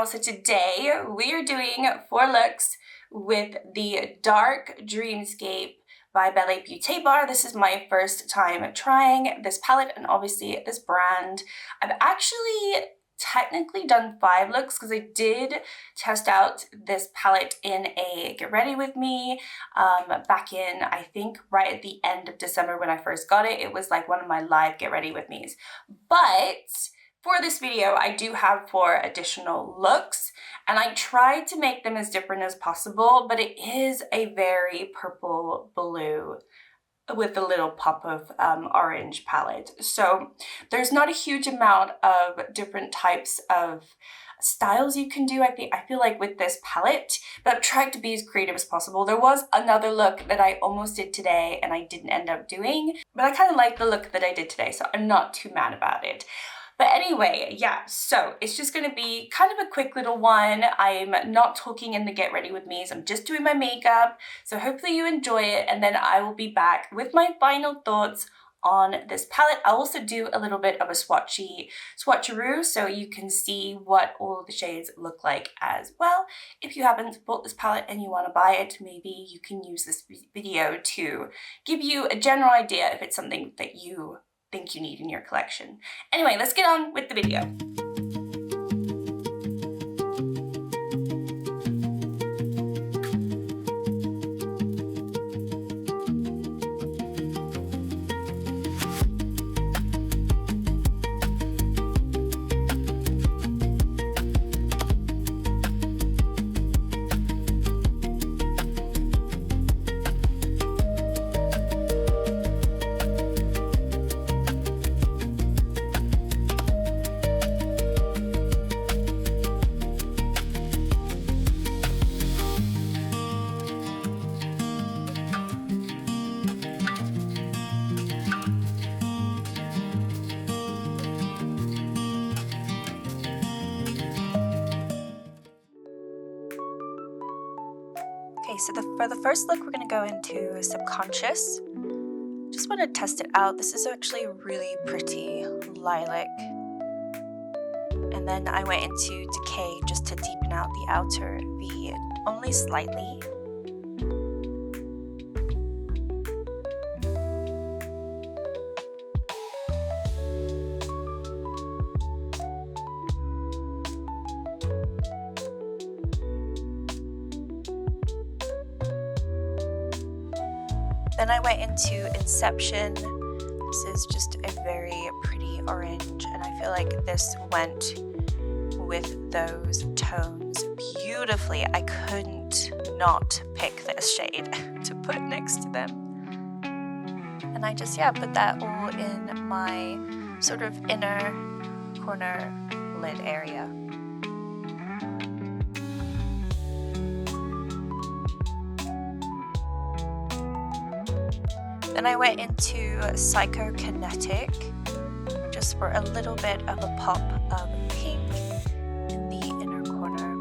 girl. So today we are doing 4 looks with the Dark Dreamscape by BelleBeaute bar. This is my first time trying this palette and obviously this brand. I've actually technically done 5 looks because I did test out this palette in a Get Ready With Me back in, I think, right at the end of December when I first got it. It was like one of my live Get Ready With Me's. But for this video, I do have 4 additional looks, and I tried to make them as different as possible, but it is a very purple blue with a little pop of orange palette. So there's not a huge amount of different types of styles you can do, I feel like, with this palette, but I've tried to be as creative as possible. There was another look that I almost did today and I didn't end up doing, but I kind of like the look that I did today, so I'm not too mad about it. But anyway, yeah, so it's just going to be kind of a quick little one. I'm not talking in the Get Ready With Me's. I'm just doing my makeup. So hopefully you enjoy it, and then I will be back with my final thoughts on this palette. I'll also do a little bit of a swatcheroo so you can see what all of the shades look like as well. If you haven't bought this palette and you want to buy it, maybe you can use this video to give you a general idea if it's something that you think you need in your collection. Anyway, let's get on with the video. Okay, so for the first look, we're going to go into Subconscious. Just want to test it out. This is actually really pretty lilac. And then I went into Decay just to deepen out the outer V only slightly. Then I went into Inception. This is just a very pretty orange, and I feel like this went with those tones beautifully. I couldn't not pick this shade to put next to them. And I just, put that all in my sort of inner corner lid area. Then I went into Psychokinetic, just for a little bit of a pop of pink in the inner corner.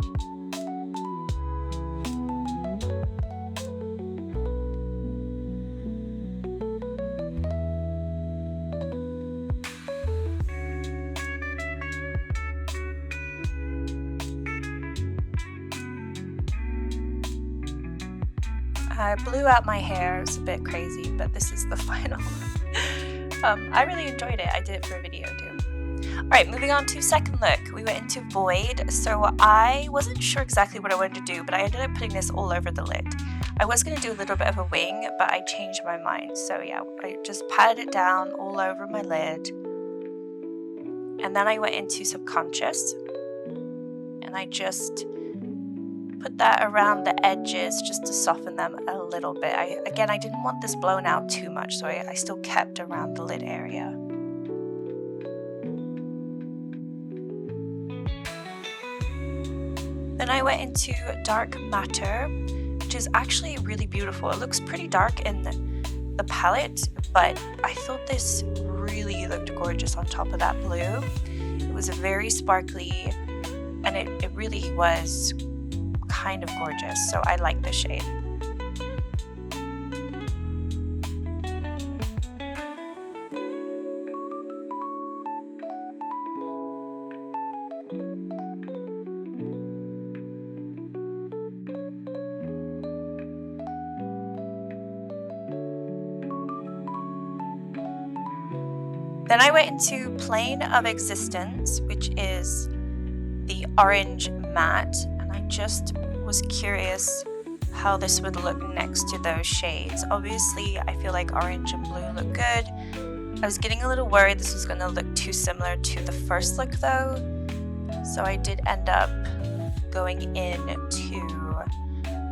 I blew out my hair. It was a bit crazy, but this is the final. I really enjoyed it. I did it for a video too. Alright, moving on to second look. We went into Void. So I wasn't sure exactly what I wanted to do, but I ended up putting this all over the lid. I was going to do a little bit of a wing, but I changed my mind. So yeah, I just patted it down all over my lid. And then I went into Subconscious. And I just put that around the edges just to soften them a little bit. Again, I didn't want this blown out too much, so I still kept around the lid area. Then I went into Dark Matter, which is actually really beautiful. It looks pretty dark in the palette, but I thought this really looked gorgeous on top of that blue. It was very sparkly, and it really was kind of gorgeous, so I like this shade. Then I went into Plane of Existence, which is the orange matte, and I just was curious how this would look next to those shades. Obviously, I feel like orange and blue look good. I was getting a little worried this was going to look too similar to the first look though, so I did end up going into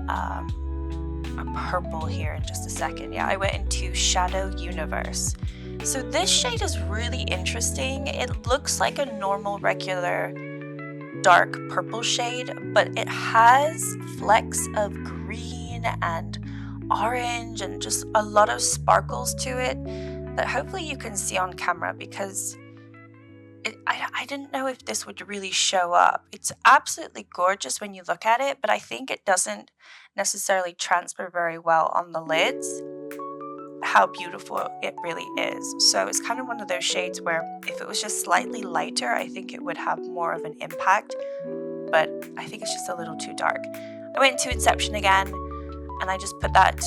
a purple here in just a second. Yeah, I went into Shadow Universe. So this shade is really interesting. It looks like a normal regular dark purple shade, but it has flecks of green and orange and just a lot of sparkles to it that hopefully you can see on camera, because I didn't know if this would really show up. It's absolutely gorgeous when you look at it, but I think it doesn't necessarily transfer very well on the lids how beautiful it really is. So it's kind of one of those shades where if it was just slightly lighter, I think it would have more of an impact, but I think it's just a little too dark. I went into Inception again, and I just put that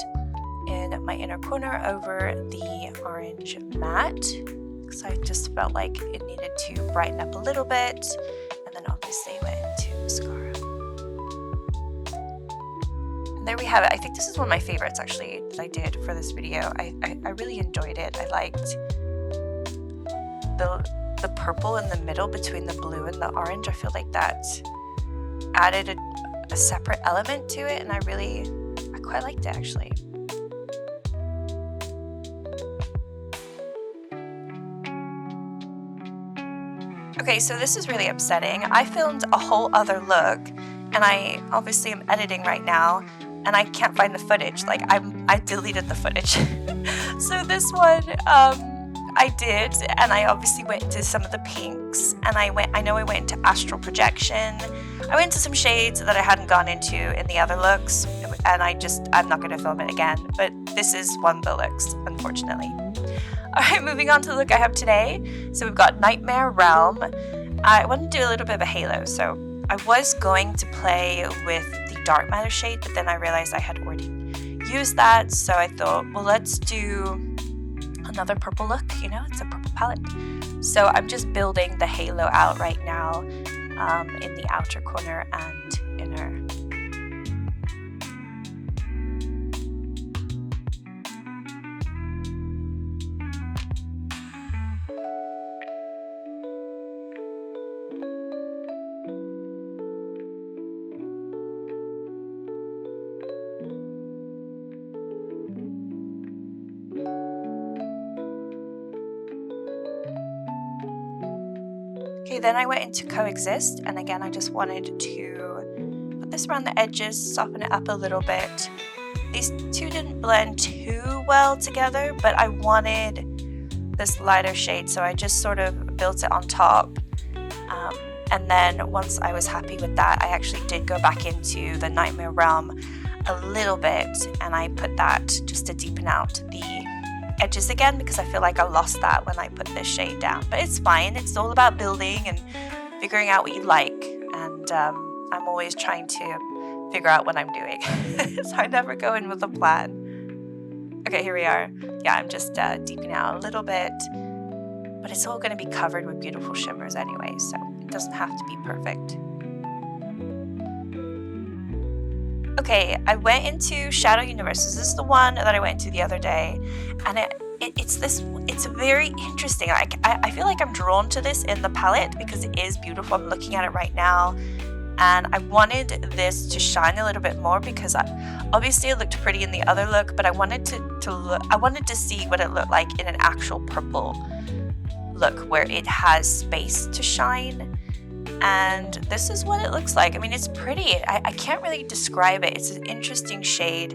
in my inner corner over the orange matte, because I just felt like it needed to brighten up a little bit, and then obviously went into mascara. There we have it. I think this is one of my favorites actually that I did for this video. I really enjoyed it. I liked the purple in the middle between the blue and the orange. I feel like that added a separate element to it, and I quite liked it actually. Okay, so this is really upsetting. I filmed a whole other look, and I obviously am editing right now, and I can't find the footage. Like I deleted the footage. So this one I did, and I obviously went into some of the pinks, and I know I went into Astral Projection. I went into some shades that I hadn't gone into in the other looks, and I'm not going to film it again, but this is one of the looks, unfortunately. Alright, moving on to the look I have today. So we've got Nightmare Realm. I want to do a little bit of a halo, so I was going to play with the dark matter shade, but then I realized I had already used that, so I thought, well, let's do another purple look, you know, it's a purple palette. So I'm just building the halo out right now in the outer corner and inner. Okay, then I went into Coexist, and again I just wanted to put this around the edges, soften it up a little bit. These two didn't blend too well together, but I wanted this lighter shade, so I just sort of built it on top. And then once I was happy with that, I actually did go back into the Nightmare Realm a little bit, and I put that just to deepen out the edges again, because I feel like I lost that when I put this shade down, but it's fine. It's all about building and figuring out what you like, and I'm always trying to figure out what I'm doing. So I never go in with a plan. Okay, here we are. Yeah, I'm just deepening out a little bit, but it's all going to be covered with beautiful shimmers anyway, so it doesn't have to be perfect. Okay, I went into Shadow Universe. This is the one that I went into the other day, and it's very interesting. I feel like I'm drawn to this in the palette because it is beautiful. I'm looking at it right now, and I wanted this to shine a little bit more because obviously it looked pretty in the other look, but I wanted to see what it looked like in an actual purple look where it has space to shine. And this is what it looks like. I mean, it's pretty. I can't really describe it. It's an interesting shade.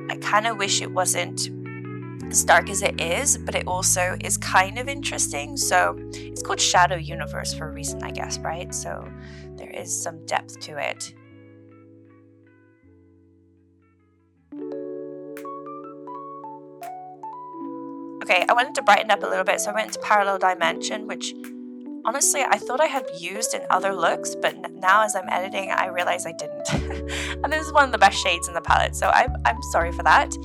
I kind of wish it wasn't as dark as it is, but it also is kind of interesting. So it's called Shadow Universe for a reason, I guess, right? So there is some depth to it. Okay, I wanted to brighten up a little bit, so I went into Parallel Dimension, which honestly, I thought I had used in other looks, but now as I'm editing, I realize I didn't. And this is one of the best shades in the palette, so I'm sorry for that.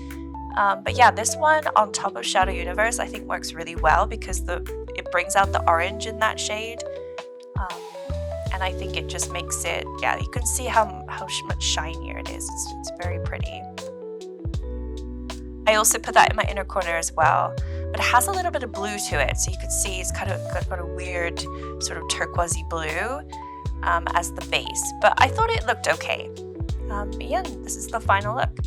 But yeah, this one on top of Shadow Universe I think works really well because it it brings out the orange in that shade. And I think it just makes it, yeah, you can see how much shinier it is. It's very pretty. I also put that in my inner corner as well, but it has a little bit of blue to it, so you can see it's kind of got a weird sort of turquoisey blue as the base, but I thought it looked okay. But yeah, this is the final look.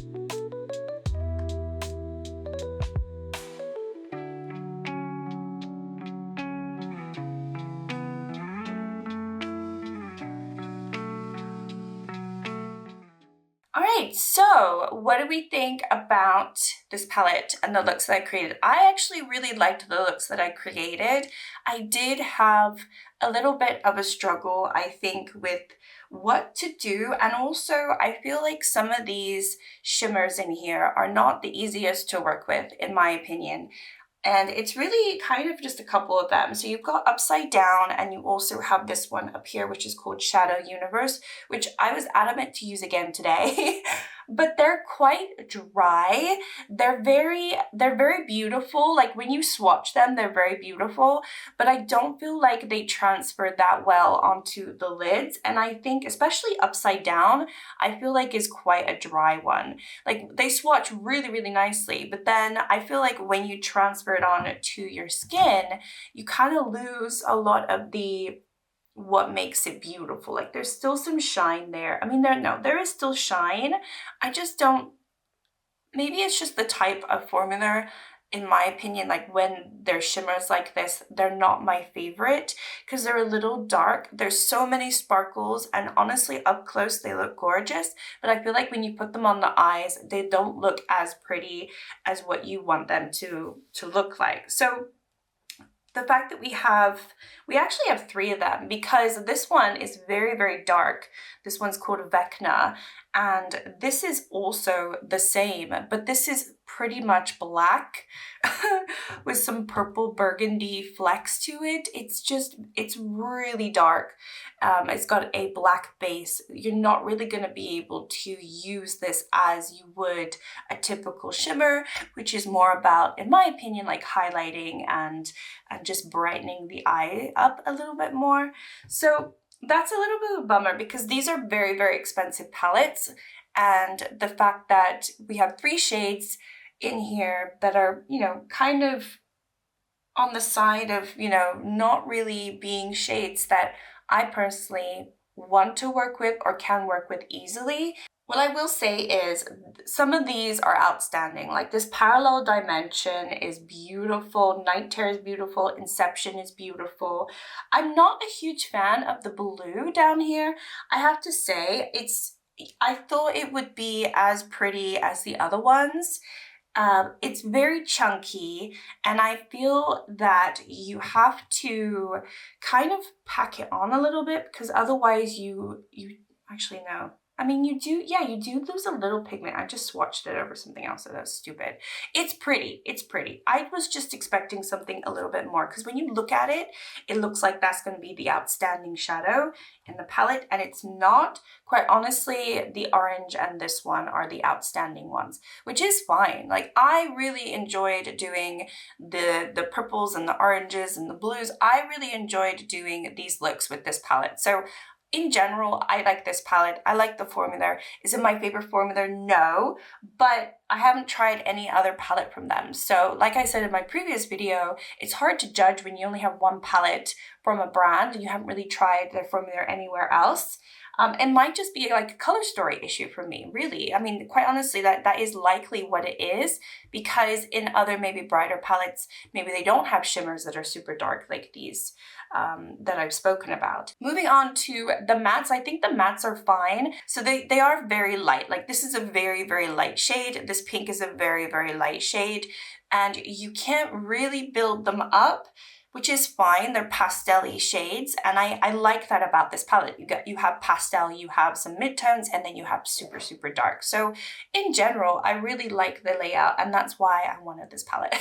Alright, so what do we think about this palette and the looks that I created? I actually really liked the looks that I created. I did have a little bit of a struggle, I think, with what to do, and also I feel like some of these shimmers in here are not the easiest to work with, in my opinion. And it's really kind of just a couple of them. So you've got Upside Down, and you also have this one up here, which is called Shadow Universe, which I was adamant to use again today. But they're quite dry. They're very beautiful. Like when you swatch them, they're very beautiful, but I don't feel like they transfer that well onto the lids. And I think especially Upside Down, I feel like is quite a dry one. Like they swatch really, really nicely, but then I feel like when you transfer it on to your skin, you kind of lose a lot of the what makes it beautiful. Like there's still some shine there. I mean, there is still shine. I just don't, maybe it's just the type of formula, in my opinion, like when they're shimmers like this, they're not my favorite because they're a little dark. There's so many sparkles, and honestly, up close, they look gorgeous, but I feel like when you put them on the eyes, they don't look as pretty as what you want them to look like. So the fact that we actually have 3 of them, because this one is very, very dark. This one's called Vecna, and this is also the same, but this is pretty much black with some purple burgundy flecks to it. It's really dark. It's got a black base. You're not really going to be able to use this as you would a typical shimmer, which is more about, in my opinion, like highlighting and just brightening the eye up a little bit more. So that's a little bit of a bummer because these are very, very expensive palettes, and the fact that we have 3 shades in here that are, you know, kind of on the side of, you know, not really being shades that I personally want to work with or can work with easily. What I will say is some of these are outstanding. Like this Parallel Dimension is beautiful, Night Terror is beautiful, Inception is beautiful. I'm not a huge fan of the blue down here. I have to say, I thought it would be as pretty as the other ones. It's very chunky, and I feel that you have to kind of pack it on a little bit because otherwise you actually no. I mean, you do lose a little pigment. I just swatched it over something else, so that's stupid. It's pretty. I was just expecting something a little bit more because when you look at it, it looks like that's going to be the outstanding shadow in the palette, and it's not. Quite honestly, the orange and this one are the outstanding ones, which is fine. Like I really enjoyed doing the purples and the oranges and the blues. I really enjoyed doing these looks with this palette. So in general, I like this palette. I like the formula. Is it my favorite formula? No, but I haven't tried any other palette from them. So like I said in my previous video, it's hard to judge when you only have one palette from a brand and you haven't really tried their formula anywhere else. It might just be like a color story issue for me, really. I mean, quite honestly, that is likely what it is, because in other maybe brighter palettes, maybe they don't have shimmers that are super dark like these that I've spoken about. Moving on to the mattes, I think the mattes are fine. So they are very light. Like this is a very, very light shade. This pink is a very, very light shade, and you can't really build them up, which is fine. They're pastel-y shades, and I like that about this palette. You have pastel, you have some midtones, and then you have super, super dark. So in general, I really like the layout, and that's why I wanted this palette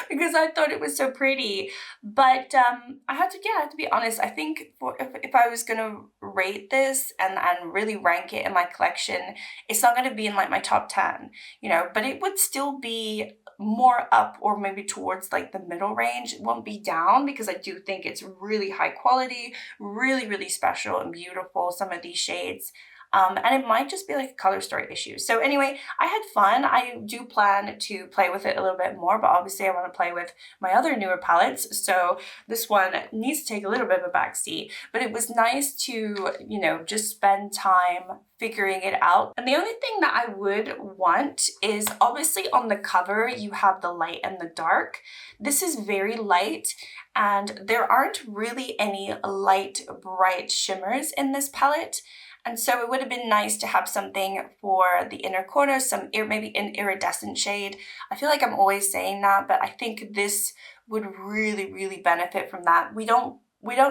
because I thought it was so pretty. But I have to be honest. I think if I was gonna rate this and really rank it in my collection, it's not gonna be in like my top 10, you know, but it would still be more up or maybe towards like the middle range. It won't be down because I do think it's really high quality, really, really special and beautiful, some of these shades. And it might just be like a color story issue. So anyway, I had fun. I do plan to play with it a little bit more, but obviously I want to play with my other newer palettes. So this one needs to take a little bit of a backseat, but it was nice to, you know, just spend time figuring it out. And the only thing that I would want is obviously on the cover, you have the light and the dark. This is very light and there aren't really any light, bright shimmers in this palette. And so it would have been nice to have something for the inner corner, maybe an iridescent shade. I feel like I'm always saying that, but I think this would really, really benefit from that. We don't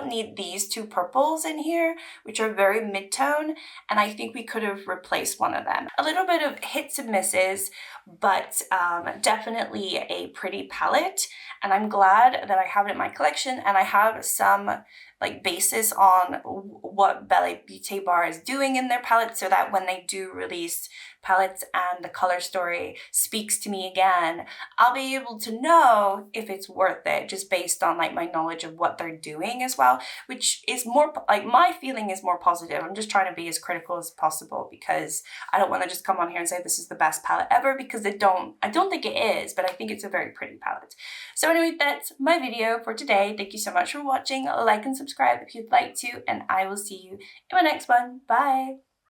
need these two purples in here, which are very mid-tone, and I think we could have replaced one of them. A little bit of hits and misses, but definitely a pretty palette, and I'm glad that I have it in my collection, and I have some like basis on what BelleBeaute bar is doing in their palettes, so that when they do release palettes and the color story speaks to me again, I'll be able to know if it's worth it just based on like my knowledge of what they're doing as well, which is more like my feeling is more positive. I'm just trying to be as critical as possible because I don't want to just come on here and say this is the best palette ever, because I don't think it is, but I think it's a very pretty palette. So anyway, that's my video for today. Thank you so much for watching. Like and subscribe if you'd like to, and I will see you in my next one. Bye.